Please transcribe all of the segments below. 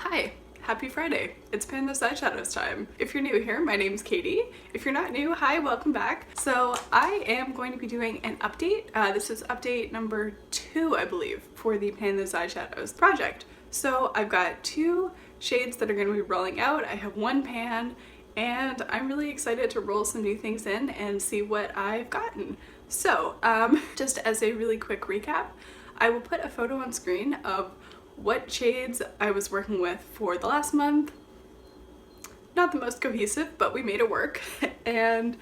Hi, happy Friday. It's Pan Those Eyeshadows time. If you're new here, my name's Katie. If you're not new, hi, welcome back. So I am going to be doing an update. This is update number 2, I believe, for the Pan Those Eyeshadows project. So I've got 2 shades that are going to be rolling out. I have 1 pan, and I'm really excited to roll some new things in and see what I've gotten. So just as a really quick recap, I will put a photo on screen of what shades I was working with for the last month. Not the most cohesive, but we made it work. And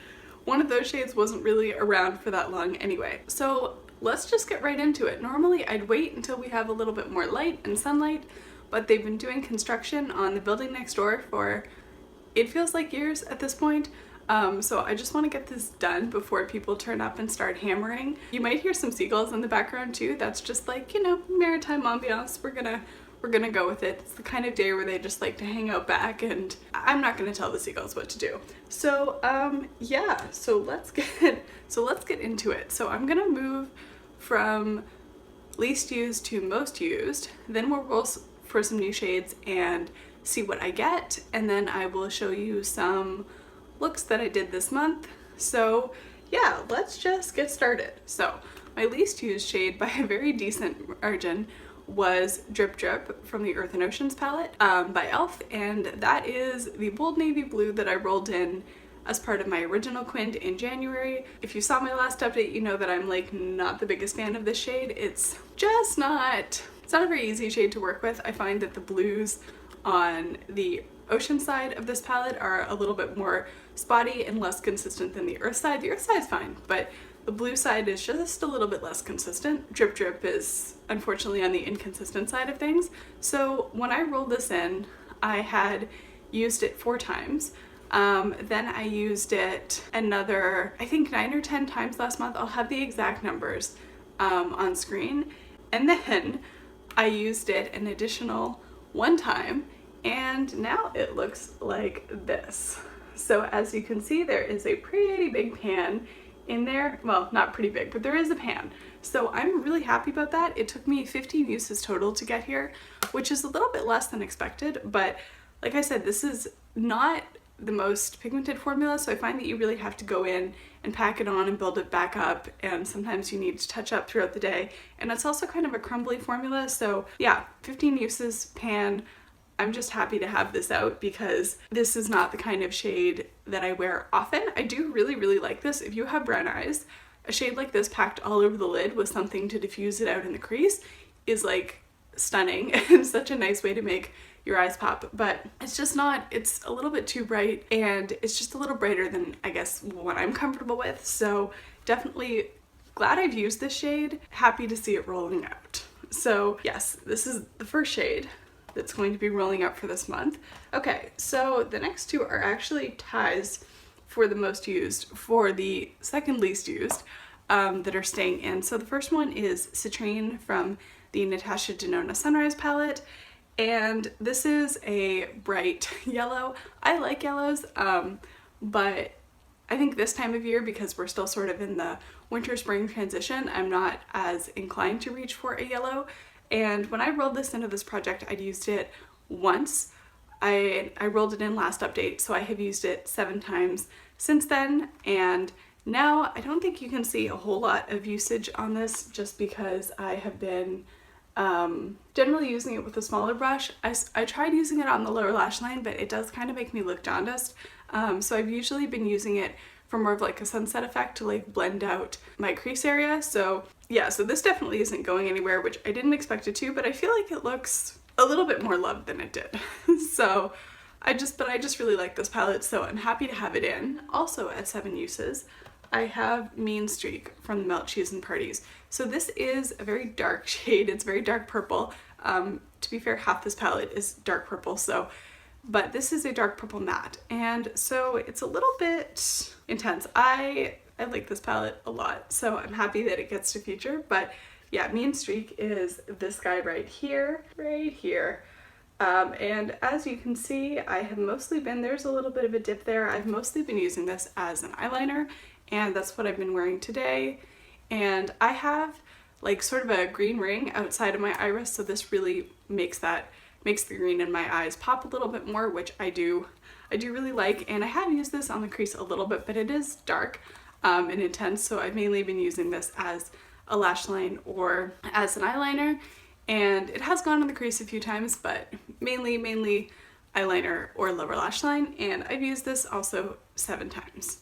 one of those shades wasn't really around for that long anyway. So let's just get right into it. Normally I'd wait until we have a little bit more light and sunlight, but they've been doing construction on the building next door for, it feels like years at this point. So I just want to get this done before people turn up and start hammering. You might hear some seagulls in the background too. That's just like, you know, maritime ambiance. We're gonna go with it. It's the kind of day where they just like to hang out back, and I'm not gonna tell the seagulls what to do. So yeah, so let's get into it. So I'm gonna move from least used to most used, then we'll roll for some new shades and see what I get, and then I will show you some looks that I did this month. So yeah, let's just get started. So my least used shade by a very decent margin was Drip Drip from the Earth and Oceans palette by e.l.f. and that is the bold navy blue that I rolled in as part of my original quint in January. If you saw my last update, you know that I'm like not the biggest fan of this shade. It's not a very easy shade to work with. I find that the blues on the ocean side of this palette are a little bit more spotty and less consistent than the earth side. The earth side is fine, but the blue side is just a little bit less consistent. Drip Drip is unfortunately on the inconsistent side of things. So when I rolled this in, I had used it 4 times. Then I used it another, I think 9 or 10 times last month. I'll have the exact numbers on screen. And then I used it an additional 1 time, and now it looks like this. So as you can see, there is a pretty big pan in there. Well, not pretty big, but there is a pan. So I'm really happy about that. It took me 15 uses total to get here, which is a little bit less than expected, but like I said, this is not the most pigmented formula, so I find that you really have to go in and pack it on and build it back up, and sometimes you need to touch up throughout the day. And it's also kind of a crumbly formula, so yeah, 15 uses pan. I'm just happy to have this out because this is not the kind of shade that I wear often. I do really like this. If you have brown eyes, a shade like this packed all over the lid with something to diffuse it out in the crease is like stunning and such a nice way to make your eyes pop. But it's just not, it's a little bit too bright, and it's just a little brighter than I guess what I'm comfortable with. So definitely glad I've used this shade. Happy to see it rolling out. So yes, this is the first shade that's going to be rolling out for this month. Okay, so the next 2 are actually ties for the most used, for the second least used, that are staying in. So the first one is Citrine from the Natasha Denona Sunrise palette, and this is a bright yellow. I like yellows, but I think this time of year, because we're still sort of in the winter-spring transition, I'm not as inclined to reach for a yellow. And when I rolled this into this project, I'd used it once. I rolled it in last update, so I have used it 7 times since then, and now I don't think you can see a whole lot of usage on this just because I have been generally using it with a smaller brush. I tried using it on the lower lash line, but it does kind of make me look jaundiced. So I've usually been using it for more of like a sunset effect to like blend out my crease area. So yeah, so this definitely isn't going anywhere, which I didn't expect it to, but I feel like it looks a little bit more loved than it did. So I just really like this palette, so I'm happy to have it in. Also at 7 uses, I have Mean Streak from the Melt Cheese and Parties. So this is a very dark shade. It's very dark purple. To be fair, half this palette is dark purple, so but this is a dark purple matte, and so it's a little bit intense. I like this palette a lot, so I'm happy that it gets to feature. But yeah, Mean Streak is this guy right here. And as you can see, I have mostly been, there's a little bit of a dip there. I've mostly been using this as an eyeliner, and that's what I've been wearing today. And I have like sort of a green ring outside of my iris, so this really makes that makes the green in my eyes pop a little bit more, which I do really like. And I have used this on the crease a little bit, but it is dark and intense, so I've mainly been using this as a lash line or as an eyeliner, and it has gone on the crease a few times, but mainly eyeliner or lower lash line, and I've used this also 7 times.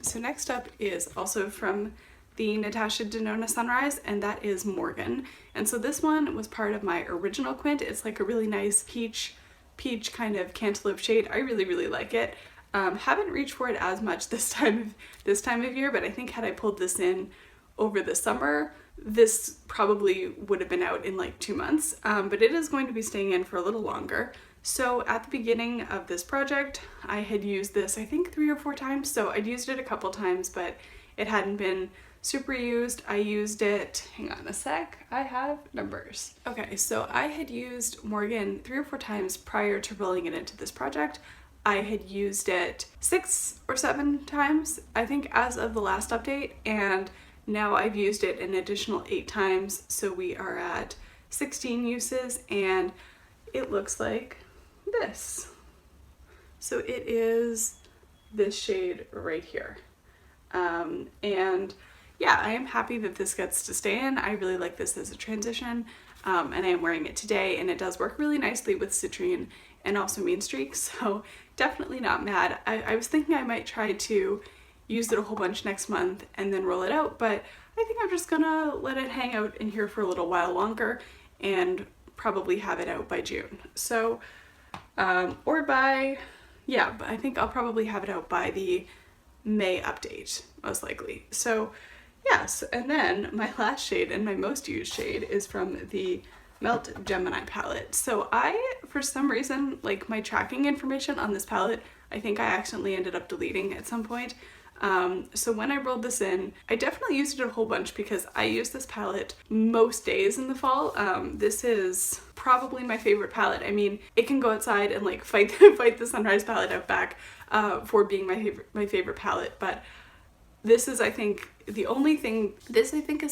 So next up is also from the Natasha Denona Sunrise, and that is Morgan. And so this one was part of my original quint. It's like a really nice peach kind of cantaloupe shade. I really like it. Haven't reached for it as much this time of year, but I think had I pulled this in over the summer, this probably would have been out in like 2 months, but it is going to be staying in for a little longer. So at the beginning of this project, I had used this I think 3 or 4 times, so I'd used it a couple times, but it hadn't been super used. I used it, hang on a sec, I have numbers. Okay, so I had used Morgan 3 or 4 times prior to rolling it into this project. I had used it 6 or 7 times, I think, as of the last update, and now I've used it an additional 8 times, so we are at 16 uses, and it looks like this. So it is this shade right here. And yeah, I am happy that this gets to stay in. I really like this as a transition, and I am wearing it today, and it does work really nicely with citrine and also mean streak, so definitely not mad. I was thinking I might try to use it a whole bunch next month and then roll it out, but I think I'm just gonna let it hang out in here for a little while longer and probably have it out by June. So, but I think I'll probably have it out by the May update, most likely. So yes, and then my last shade and my most used shade is from the Melt Gemini palette. So for some reason, like my tracking information on this palette, I think I accidentally ended up deleting at some point. So when I rolled this in, I definitely used it a whole bunch because I use this palette most days in the fall. This is probably my favorite palette. I mean, it can go outside and like fight the Sunrise palette out back for being my favorite palette, but this is, I think, is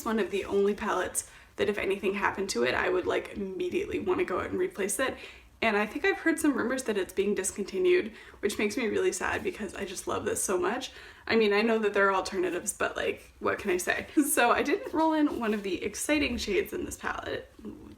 one of the only palettes that if anything happened to it, I would like immediately want to go out and replace it. And I think I've heard some rumors that it's being discontinued, which makes me really sad because I just love this so much. I mean, I know that there are alternatives, but like, what can I say? So I didn't roll in one of the exciting shades in this palette,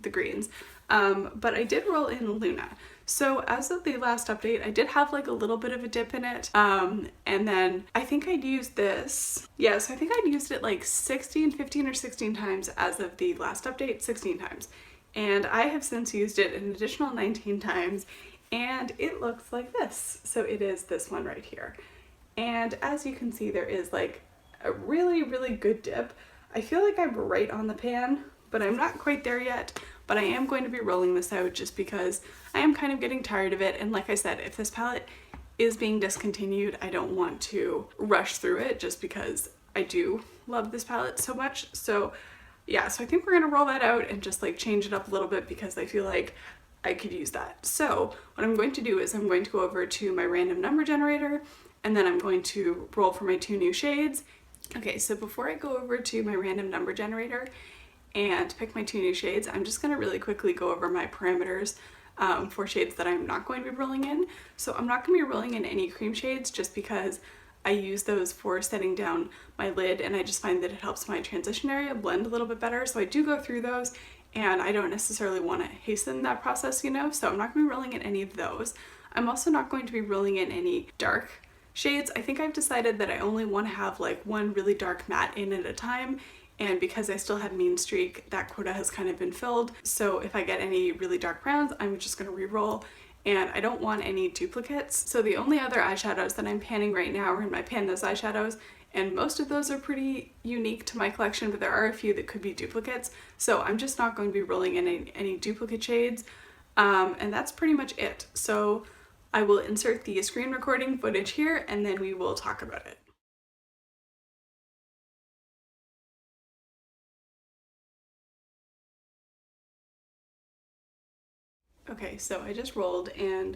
the greens, but I did roll in Luna. So as of the last update, I did have like a little bit of a dip in it, and then I think I'd used this, so I think I'd used it like 15 or 16 times as of the last update, 16 times. And I have since used it an additional 19 times, and it looks like this. So it is this one right here. And as you can see, there is like a really good dip. I feel like I'm right on the pan, but I'm not quite there yet. But I am going to be rolling this out just because I am kind of getting tired of it. And like I said, if this palette is being discontinued, I don't want to rush through it just because I do love this palette so much. So yeah, so I think we're gonna roll that out and just like change it up a little bit because I feel like I could use that. So what I'm going to do is I'm going to go over to my random number generator, and then I'm going to roll for my 2 new shades. Okay, so before I go over to my random number generator and pick my 2 new shades, I'm just gonna really quickly go over my parameters for shades that I'm not going to be rolling in. So I'm not gonna be rolling in any cream shades just because I use those for setting down my lid, and I just find that it helps my transition area blend a little bit better. So I do go through those, and I don't necessarily want to hasten that process, you know, so I'm not going to be rolling in any of those. I'm also not going to be rolling in any dark shades. I think I've decided that I only want to have like one really dark matte in at a time, and because I still have mean streak, that quota has kind of been filled. So if I get any really dark browns, I'm just going to re-roll, and I don't want any duplicates. So the only other eyeshadows that I'm panning right now are in my Pan Those Eyeshadows, and most of those are pretty unique to my collection, but there are a few that could be duplicates. So I'm just not going to be rolling in any duplicate shades, and that's pretty much it. So I will insert the screen recording footage here, and then we will talk about it. Okay, so I just rolled, and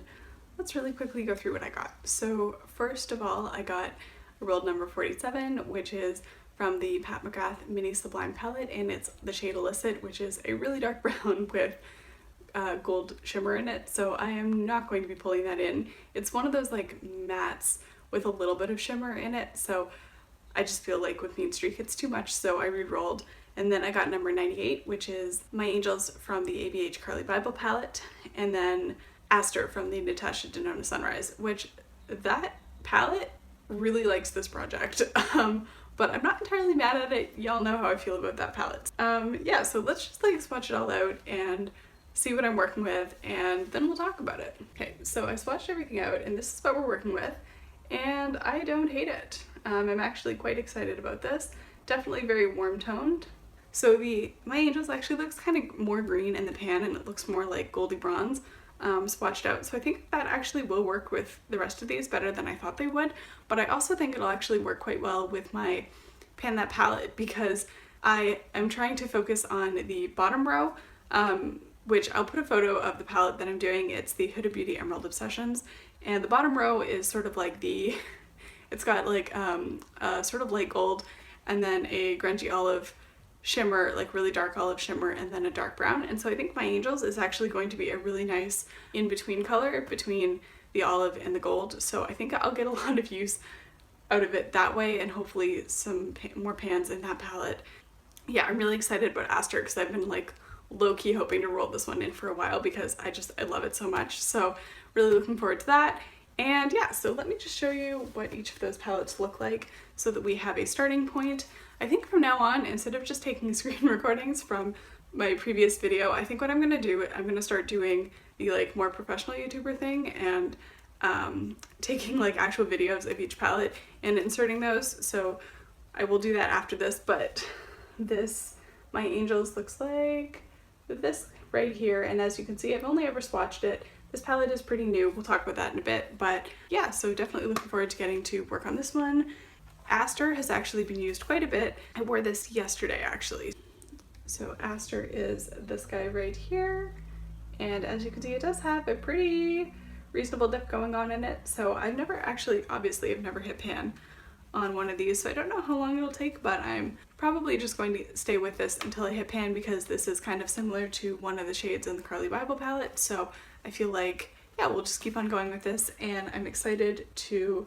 let's really quickly go through what I got. So first of all, I got rolled number 47, which is from the Pat McGrath Mini Sublime palette, and it's the shade Illicit, which is a really dark brown with gold shimmer in it, so I am not going to be pulling that in. It's one of those like mattes with a little bit of shimmer in it, so I just feel like with Mean Streak it's too much, so I re-rolled. And then I got number 98, which is My Angels from the ABH Carly Bible palette, and then Aster from the Natasha Denona Sunrise, which that palette really likes this project. But I'm not entirely mad at it. Y'all know how I feel about that palette. Yeah, so let's just like swatch it all out and see what I'm working with, and then we'll talk about it. Okay, so I swatched everything out, and this is what we're working with, and I don't hate it. I'm actually quite excited about this. Definitely very warm toned. So the My Angels actually looks kind of more green in the pan, and it looks more like goldy bronze swatched out. So I think that actually will work with the rest of these better than I thought they would. But I also think it'll actually work quite well with my Pan That palette, because I am trying to focus on the bottom row, which I'll put a photo of the palette that I'm doing. It's the Huda Beauty Emerald Obsessions, and the bottom row is sort of like the it's got like a sort of light gold and then a grungy olive shimmer, like really dark olive shimmer, and then a dark brown. And so I think My Angels is actually going to be a really nice in-between color between the olive and the gold. So I think I'll get a lot of use out of it that way, and hopefully some more pans in that palette. Yeah, I'm really excited about Aster because I've been like low-key hoping to roll this one in for a while because I love it so much. So really looking forward to that. And yeah, so let me just show you what each of those palettes look like so that we have a starting point. I think from now on, instead of just taking screen recordings from my previous video, I think what I'm gonna do, I'm gonna start doing the like more professional YouTuber thing and taking like actual videos of each palette and inserting those. So I will do that after this, but this My Angels looks like this right here, and as you can see, I've only ever swatched it. This palette is pretty new. We'll talk about that in a bit, but yeah, so definitely looking forward to getting to work on this one. Aster has actually been used quite a bit. I wore this yesterday actually. So Aster is this guy right here, and as you can see, it does have a pretty reasonable dip going on in it. So I've never actually, obviously I've never hit pan on one of these, so I don't know how long it'll take, but I'm probably just going to stay with this until I hit pan because this is kind of similar to one of the shades in the Carly Bible palette. So I feel like, yeah, we'll just keep on going with this, and I'm excited to,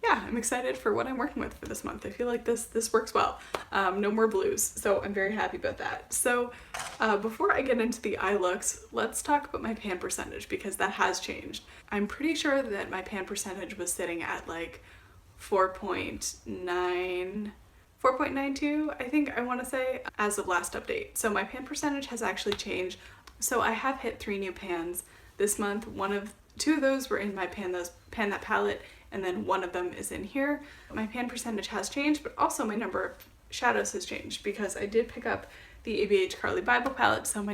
yeah, I'm excited for what I'm working with for this month. I feel like this works well. No more blues, so I'm very happy about that. So before I get into the eye looks, let's talk about my pan percentage because that has changed. I'm pretty sure that my pan percentage was sitting at like 4.92, I think I want to say, as of last update. So my pan percentage has actually changed. So I have hit 3 new pans this month. Two of those were in my Pan That palette, and then one of them is in here. My pan percentage has changed, but also my number of shadows has changed because I did pick up the ABH Carly Bible palette, so my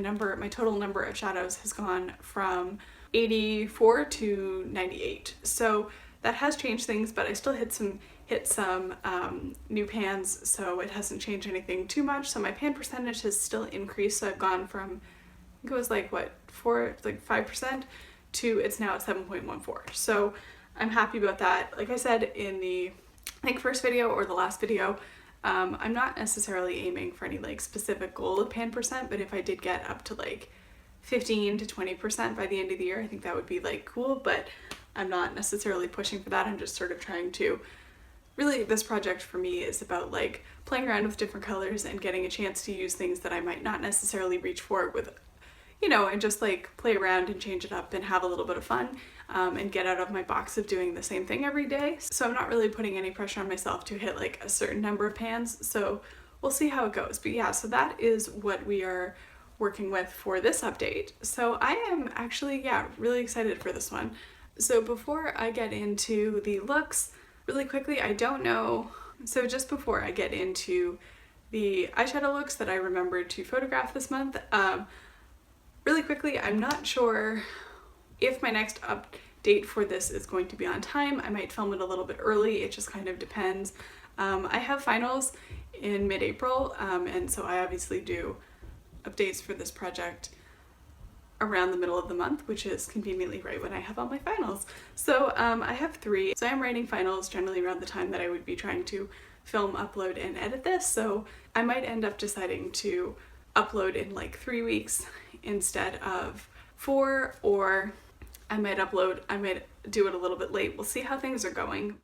total number of shadows has gone from 84 to 98. So that has changed things, but I still hit some new pans, so it hasn't changed anything too much. So my pan percentage has still increased, so I've gone from, I think it was like what, 5% to it's now at 7.14. So I'm happy about that. Like I said in the, I think, first video or the last video, I'm not necessarily aiming for any like specific goal of pan percent, but if I did get up to like 15 to 20% by the end of the year, I think that would be like cool, but I'm not necessarily pushing for that. I'm just sort of trying to, really this project for me is about like playing around with different colors and getting a chance to use things that I might not necessarily reach for with, you know, and just like play around and change it up and have a little bit of fun and get out of my box of doing the same thing every day. So I'm not really putting any pressure on myself to hit like a certain number of pans, so we'll see how it goes. But yeah, so that is what we are working with for this update. So I am actually, yeah, really excited for this one. So before I get into the looks, really quickly, I don't know, so just before I get into the eyeshadow looks that I remembered to photograph this month, really quickly, I'm not sure if my next update for this is going to be on time. I might film it a little bit early, it just kind of depends. I have finals in mid-April, and so I obviously do updates for this project around the middle of the month, which is conveniently right when I have all my finals. So I have 3. So I'm writing finals generally around the time that I would be trying to film, upload, and edit this. So I might end up deciding to upload in like 3 weeks instead of 4, or I might do it a little bit late. We'll see how things are going.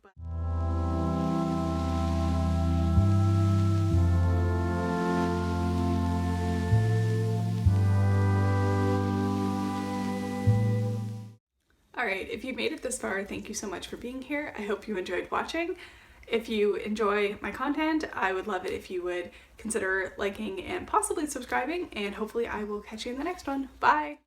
Alright, if you made it this far, thank you so much for being here. I hope you enjoyed watching. If you enjoy my content, I would love it if you would consider liking and possibly subscribing, and hopefully I will catch you in the next one. Bye!